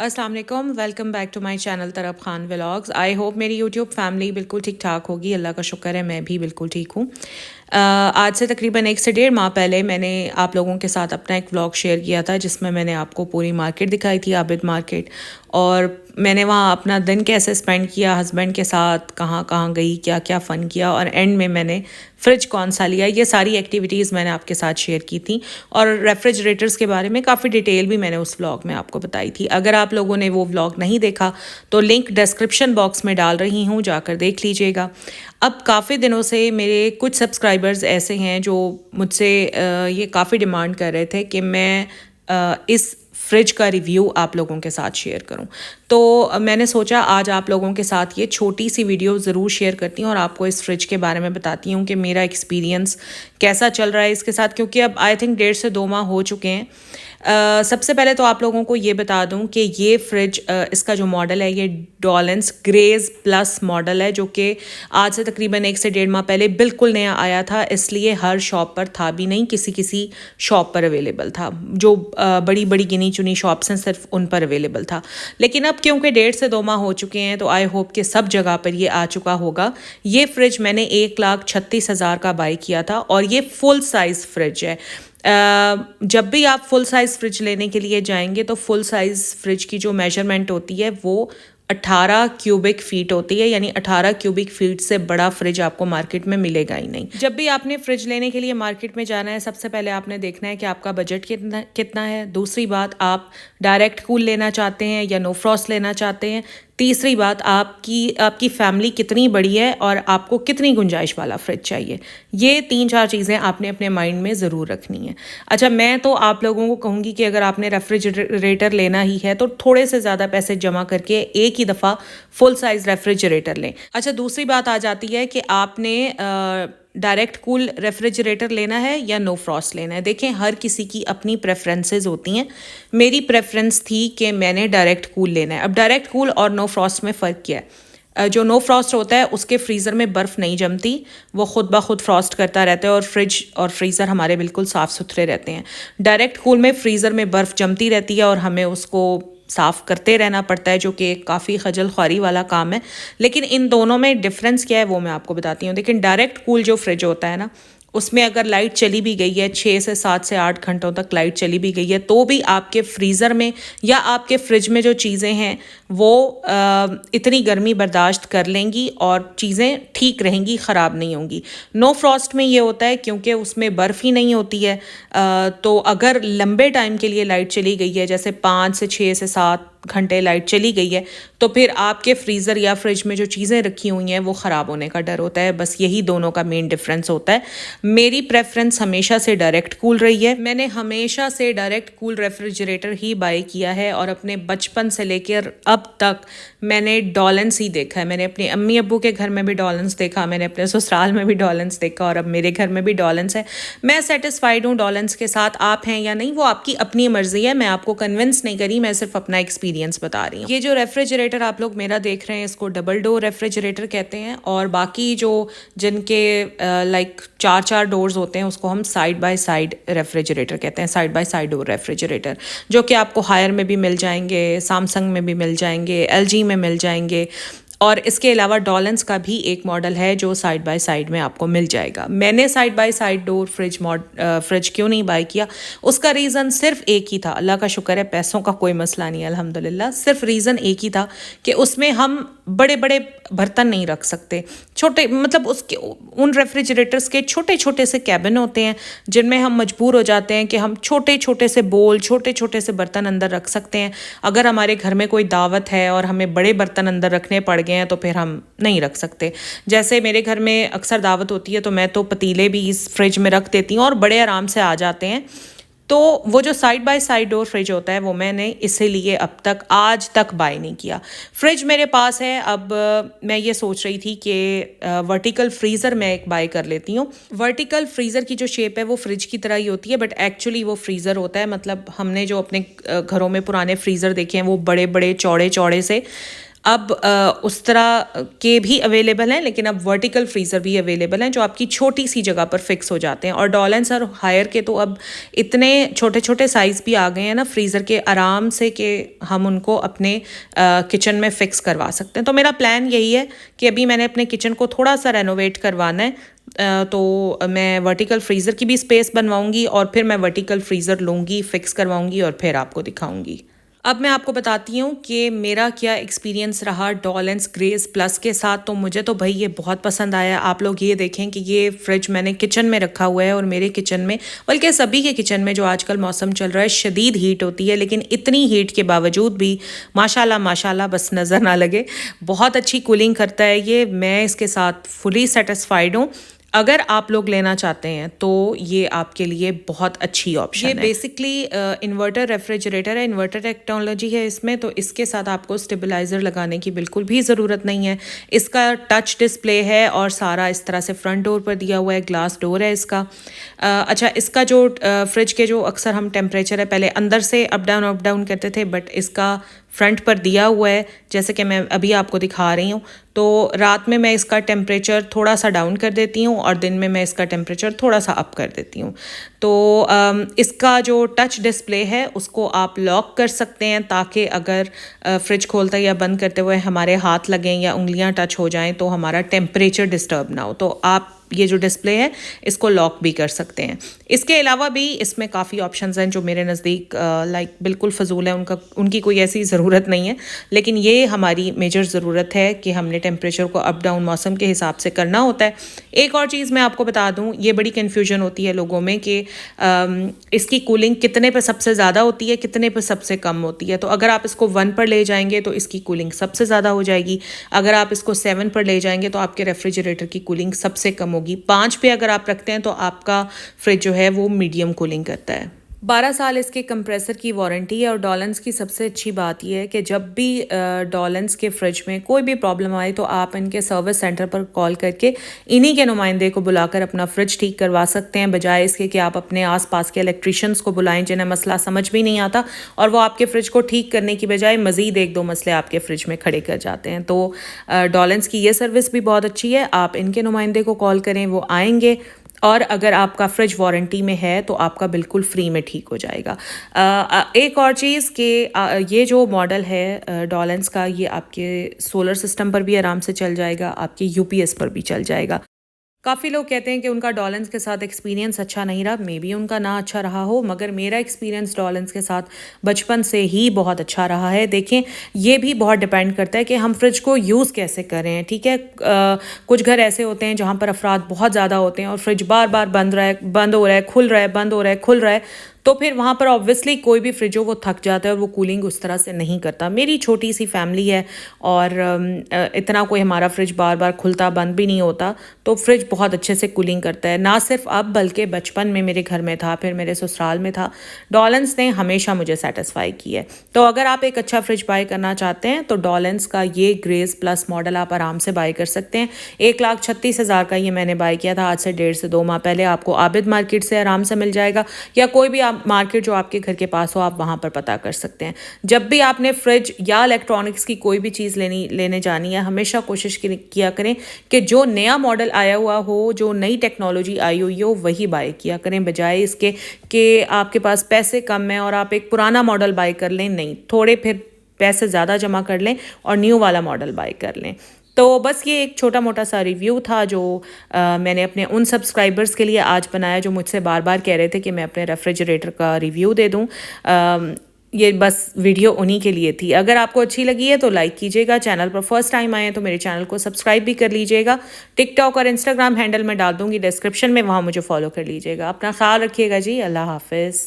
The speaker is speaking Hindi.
अस्सलाम वालेकुम, welcome back to my channel तरफ खान व्लॉग्स। आई होप मेरी यूट्यूब फैमिली बिल्कुल ठीक ठाक होगी। अल्लाह का शुक्र है, मैं भी बिल्कुल ठीक हूँ। आज से तकरीबन 1 से 1.5 माह पहले मैंने आप लोगों के साथ अपना एक व्लॉग शेयर किया था, जिसमें मैंने आपको पूरी मार्केट दिखाई थी, आबिद मार्केट। और मैंने वहाँ अपना दिन कैसे स्पेंड किया हस्बैंड के साथ, कहाँ कहाँ गई, क्या क्या फ़न किया, और एंड में मैंने फ्रिज कौन सा लिया, ये सारी एक्टिविटीज़ मैंने आपके साथ शेयर की थी। और रेफ्रिजरेटर्स के बारे में काफ़ी डिटेल भी मैंने उस व्लॉग में आपको बताई थी। अगर आप लोगों ने वो व्लॉग नहीं देखा तो लिंक डिस्क्रिप्शन बॉक्स में डाल रही हूँ, जाकर देख लीजिएगा। अब काफ़ी दिनों से मेरे कुछ सब्सक्राइबर्स ऐसे हैं जो मुझसे ये काफ़ी डिमांड कर रहे थे कि मैं इस फ्रिज का रिव्यू आप लोगों के साथ शेयर करूं। तो मैंने सोचा आज आप लोगों के साथ ये छोटी सी वीडियो ज़रूर शेयर करती हूँ और आपको इस फ्रिज के बारे में बताती हूँ कि मेरा एक्सपीरियंस कैसा चल रहा है इसके साथ, क्योंकि अब आई थिंक 1.5 से 2 माह हो चुके हैं। सबसे पहले तो आप लोगों को ये बता दूं कि ये फ्रिज इसका जो मॉडल है ये डॉलेंस ग्रेज प्लस मॉडल है, जो कि आज से तकरीबन 1 से 1.5 माह पहले बिल्कुल नया आया था, इसलिए हर शॉप पर था भी नहीं, किसी किसी शॉप पर अवेलेबल था। जो बड़ी बड़ी गिनी चुनी शॉप्स हैं सिर्फ उन पर अवेलेबल था। लेकिन अब क्योंकि 1.5 से 2 माह हो चुके हैं तो आई होप कि सब जगह पर ये आ चुका होगा। ये फ्रिज मैंने 1,36,000 का बाई किया था और ये फुल साइज़ फ्रिज है। जब भी आप फुल साइज़ फ्रिज लेने के लिए जाएंगे तो फुल साइज़ फ्रिज की जो मेजरमेंट होती है वो 18 क्यूबिक फीट होती है, यानी 18 क्यूबिक फीट से बड़ा फ्रिज आपको मार्केट में मिलेगा ही नहीं। जब भी आपने फ्रिज लेने के लिए मार्केट में जाना है, सबसे पहले आपने देखना है कि आपका बजट कितना है। दूसरी बात, आप डायरेक्ट कूल लेना चाहते हैं या नो फ्रॉस्ट लेना चाहते हैं। तीसरी बात, आपकी फैमिली कितनी बड़ी है और आपको कितनी गुंजाइश वाला फ्रिज चाहिए। ये 3-4 चीज़ें आपने अपने माइंड में ज़रूर रखनी है। अच्छा, मैं तो आप लोगों को कहूँगी कि अगर आपने रेफ्रिजरेटर लेना ही है तो थोड़े से ज़्यादा पैसे जमा करके एक ही दफ़ा फुल साइज़ रेफ्रिजरेटर लें। अच्छा, दूसरी बात आ जाती है कि आपने डायरेक्ट कूल रेफ्रिजरेटर लेना है या नो फ्रॉस्ट लेना है। देखें, हर किसी की अपनी प्रेफरेंसेस होती हैं। मेरी प्रेफरेंस थी कि मैंने डायरेक्ट कूल लेना है। अब डायरेक्ट कूल और नो फ्रॉस्ट में फ़र्क क्या है? जो नो फ्रॉस्ट होता है उसके फ्रीज़र में बर्फ़ नहीं जमती, वो खुद ब खुद फ्रॉस्ट करता रहता है और फ्रिज और फ्रीज़र हमारे बिल्कुल साफ़ सुथरे रहते हैं। डायरेक्ट कूल में फ्रीज़र में बर्फ़ जमती रहती है और हमें उसको साफ़ करते रहना पड़ता है, जो कि काफ़ी खजल ख्वारी वाला काम है। लेकिन इन दोनों में डिफरेंस क्या है वो मैं आपको बताती हूँ। लेकिन डायरेक्ट कूल जो फ्रिज होता है ना, उसमें अगर लाइट चली भी गई है, 6 से 7 से 8 घंटों तक लाइट चली भी गई है, तो भी आपके फ्रीज़र में या आपके फ्रिज में जो चीज़ें हैं वो इतनी गर्मी बर्दाश्त कर लेंगी और चीज़ें ठीक रहेंगी, ख़राब नहीं होंगी। नो फ्रॉस्ट में ये होता है क्योंकि उसमें बर्फ़ ही नहीं होती है। तो अगर लंबे टाइम के लिए लाइट चली गई है, जैसे 5 से 6 से 7 घंटे लाइट चली गई है, तो फिर आपके फ्रीज़र या फ्रिज में जो चीज़ें रखी हुई हैं वो ख़राब होने का डर होता है। बस यही दोनों का मेन डिफरेंस होता है। मेरी प्रेफरेंस हमेशा से डायरेक्ट कूल रही है। मैंने हमेशा से डायरेक्ट कूल रेफ्रिजरेटर ही बाय किया है और अपने बचपन से लेकर अब तक मैंने डॉलेंस ही देखा है। मैंने अपने अम्मी अब्बू के घर में भी डॉलेंस देखा, मैंने अपने ससुराल में भी डॉलेंस देखा और अब मेरे घर में भी डॉलेंस है। मैं सेटिस्फाइड हूँ डॉलेंस के साथ। आप हैं या नहीं वो आपकी अपनी मर्जी है, मैं आपको कन्विंस नहीं करी, मैं सिर्फ अपना एक्सपीरियंस बता रही हूँ। ये जो रेफ्रिजरेटर आप लोग मेरा देख रहे हैं इसको डबल डोर रेफ्रिजरेटर कहते हैं, और बाकी जो जिनके लाइक 4-4 डोर्स होते हैं उसको हम साइड बाय साइड रेफ्रिजरेटर कहते हैं, side by side door refrigerator, जो कि आपको हायर में भी मिल जाएंगे, सैमसंग में भी मिल जाएंगे, एलजी में मिल जाएंगे। और इसके अलावा डॉलेंस का भी एक मॉडल है जो साइड बाय साइड में आपको मिल जाएगा। मैंने side by side door fridge क्यों नहीं बाय किया, उसका रीज़न सिर्फ एक ही था। अल्लाह का शुक्र है, पैसों का कोई मसला नहीं है अल्हम्दुलिल्लाह। सिर्फ रीज़न एक ही था कि उसमें हम बड़े बड़े बर्तन नहीं रख सकते। छोटे मतलब उसके उन रेफ्रिजरेटर्स के छोटे छोटे से कैबिन होते हैं जिनमें हम मजबूर हो जाते हैं कि हम छोटे छोटे से बोल, छोटे छोटे से बर्तन अंदर रख सकते हैं। अगर हमारे घर में कोई दावत है और हमें बड़े बर्तन अंदर रखने पड़ गए हैं तो फिर हम नहीं रख सकते। जैसे मेरे घर में अक्सर दावत होती है तो मैं तो पतीले भी इस फ्रिज में रख देती हूँ और बड़े आराम से आ जाते हैं। तो वो जो side by side door fridge होता है वो मैंने इसीलिए अब तक आज तक बाय नहीं किया। फ्रिज मेरे पास है। अब मैं ये सोच रही थी कि वर्टिकल फ्रीज़र मैं एक बाय कर लेती हूँ। वर्टिकल फ्रीज़र की जो शेप है वो फ्रिज की तरह ही होती है, बट एक्चुअली वो फ्रीज़र होता है। मतलब हमने जो अपने घरों में पुराने फ्रीज़र देखे हैं वो बड़े बड़े चौड़े चौड़े से, अब उस तरह के भी अवेलेबल हैं, लेकिन अब वर्टिकल फ्रीज़र भी अवेलेबल हैं जो आपकी छोटी सी जगह पर फिक्स हो जाते हैं। और डॉलेंस और हायर के तो अब इतने छोटे छोटे साइज़ भी आ गए हैं ना फ्रीज़र के, आराम से कि हम उनको अपने किचन में फ़िक्स करवा सकते हैं। तो मेरा प्लान यही है कि अभी मैंने अपने किचन को थोड़ा सा रेनोवेट करवाना है, तो मैं वर्टिकल फ्रीज़र की भी स्पेस बनवाऊंगी और फिर मैं वर्टिकल फ्रीज़र लूँगी, फ़िक्स करवाऊंगी और फिर आपको दिखाऊंगी। अब मैं आपको बताती हूँ कि मेरा क्या एक्सपीरियंस रहा डॉलेंस ग्रेस प्लस के साथ। तो मुझे तो भाई ये बहुत पसंद आया। आप लोग ये देखें कि ये फ्रिज मैंने किचन में रखा हुआ है और मेरे किचन में, बल्कि सभी के किचन में जो आजकल मौसम चल रहा है शदीद हीट होती है, लेकिन इतनी हीट के बावजूद भी माशाल्लाह माशाल्लाह बस नज़र ना लगे, बहुत अच्छी कूलिंग करता है ये। मैं इसके साथ फुली सेटिस्फाइड हूँ। अगर आप लोग लेना चाहते हैं तो ये आपके लिए बहुत अच्छी ऑप्शन है। ये बेसिकली इन्वर्टर रेफ्रिजरेटर है, इन्वर्टर टेक्नोलॉजी है इसमें, तो इसके साथ आपको स्टेबलाइज़र लगाने की बिल्कुल भी ज़रूरत नहीं है। इसका टच डिस्प्ले है और सारा इस तरह से फ्रंट डोर पर दिया हुआ है, ग्लास डोर है इसका। अच्छा, इसका जो फ्रिज के जो अक्सर हम टेम्परेचर है पहले अंदर से अप डाउन करते थे, बट इसका फ्रंट पर दिया हुआ है जैसे कि मैं अभी आपको दिखा रही हूँ। तो रात में मैं इसका टेम्परेचर थोड़ा सा डाउन कर देती हूँ और दिन में मैं इसका टेम्परेचर थोड़ा सा अप कर देती हूँ। तो इसका जो टच डिस्प्ले है उसको आप लॉक कर सकते हैं, ताकि अगर फ्रिज खोलते या बंद करते हुए हमारे हाथ लगें या उंगलियां टच हो जाएं तो हमारा टेम्परेचर डिस्टर्ब ना हो। तो आप ये जो डिस्प्ले है इसको लॉक भी कर सकते हैं। इसके अलावा भी इसमें काफ़ी ऑप्शंस हैं जो मेरे नज़दीक लाइक बिल्कुल फ़जूल है, उनकी कोई ऐसी ज़रूरत नहीं है, लेकिन ये हमारी मेजर ज़रूरत है कि हमने टेम्परेचर को अप डाउन मौसम के हिसाब से करना होता है। एक और चीज़ मैं आपको बता दूँ, ये बड़ी कन्फ्यूजन होती है लोगों में कि इसकी कूलिंग कितने पर सबसे ज़्यादा होती है, कितने पर सबसे कम होती है। तो अगर आप इसको 1 पर ले जाएंगे तो इसकी कूलिंग सबसे ज़्यादा हो जाएगी। अगर आप इसको 7 पर ले जाएंगे तो आपके रेफ्रिजरेटर की कूलिंग सबसे कम होगी। 5 पे अगर आप रखते हैं तो आपका फ्रिज जो है वो मीडियम कूलिंग करता है। 12 साल इसके कंप्रेसर की वारंटी है। और डॉलेंस की सबसे अच्छी बात यह है कि जब भी डॉलेंस के फ्रिज में कोई भी प्रॉब्लम आए तो आप इनके सर्विस सेंटर पर कॉल करके इन्हीं के नुमाइंदे को बुलाकर अपना फ्रिज ठीक करवा सकते हैं, बजाय इसके कि आप अपने आसपास के इलेक्ट्रीशियंस को बुलाएं जिन्हें मसला समझ भी नहीं आता और वो आपके फ्रिज को ठीक करने की बजाय मज़ीद 1-2 मसले आपके फ्रिज में खड़े कर जाते हैं। तो डॉलेंस की ये सर्विस भी बहुत अच्छी है। आप इनके नुमाइंदे को कॉल करें, वो आएंगे और अगर आपका फ्रिज वारंटी में है तो आपका बिल्कुल फ्री में ठीक हो जाएगा। एक और चीज़ कि ये जो मॉडल है डॉलेंस का, ये आपके सोलर सिस्टम पर भी आराम से चल जाएगा, आपके यूपीएस पर भी चल जाएगा। काफ़ी लोग कहते हैं कि उनका डॉलेंस के साथ एक्सपीरियंस अच्छा नहीं रहा, मे बी उनका ना अच्छा रहा हो, मगर मेरा एक्सपीरियंस डॉलेंस के साथ बचपन से ही बहुत अच्छा रहा है। देखें, ये भी बहुत डिपेंड करता है कि हम फ्रिज को यूज़ कैसे करें। ठीक है, कुछ घर ऐसे होते हैं जहाँ पर अफराद बहुत ज़्यादा होते हैं और फ्रिज बार बार बंद हो रहा है, खुल रहा है, बंद हो रहा है, खुल रहा है, तो फिर वहाँ पर ऑब्वियसली कोई भी फ्रिज हो वो थक जाता है और वो कूलिंग उस तरह से नहीं करता। मेरी छोटी सी फैमिली है और इतना कोई हमारा फ्रिज बार बार खुलता बंद भी नहीं होता, तो फ्रिज बहुत अच्छे से कूलिंग करता है। ना सिर्फ अब बल्कि बचपन में मेरे घर में था, फिर मेरे ससुराल में था। डॉलेंस ने हमेशा मुझे सेटिस्फाई किया है। तो अगर आप एक अच्छा फ्रिज बाय करना चाहते हैं तो डॉलेंस का ये ग्रेस प्लस मॉडल आप आराम से बाय कर सकते हैं। 1,36,000 का ये मैंने बाय किया था आज से 1.5 से 2 माह पहले। आपको आबिद मार्केट से आराम से मिल जाएगा या कोई भी मार्केट जो आपके घर के पास हो आप वहाँ पर पता कर सकते हैं। जब भी आपने फ्रिज या इलेक्ट्रॉनिक्स की कोई भी चीज़ लेने जानी है, हमेशा कोशिश किया करें कि जो नया मॉडल आया हुआ हो, जो नई टेक्नोलॉजी आई हुई हो, वही बाय किया करें, बजाय इसके कि आपके पास पैसे कम हैं और आप एक पुराना मॉडल बाय कर लें। नहीं, थोड़े फिर पैसे ज़्यादा जमा कर लें और न्यू वाला मॉडल बाय कर लें। तो बस ये एक छोटा मोटा सा रिव्यू था जो मैंने अपने उन सब्सक्राइबर्स के लिए आज बनाया जो मुझसे बार बार कह रहे थे कि मैं अपने रेफ्रिजरेटर का रिव्यू दे दूं। ये बस वीडियो उन्हीं के लिए थी। अगर आपको अच्छी लगी है तो लाइक कीजिएगा, चैनल पर फर्स्ट टाइम आए हैं तो मेरे चैनल को सब्सक्राइब भी कर लीजिएगा। टिकटॉक और इंस्टाग्राम हैंडल में डाल दूंगी डिस्क्रिप्शन में, वहाँ मुझे फॉलो कर लीजिएगा। अपना ख्याल रखिएगा जी, अल्लाह हाफिज़।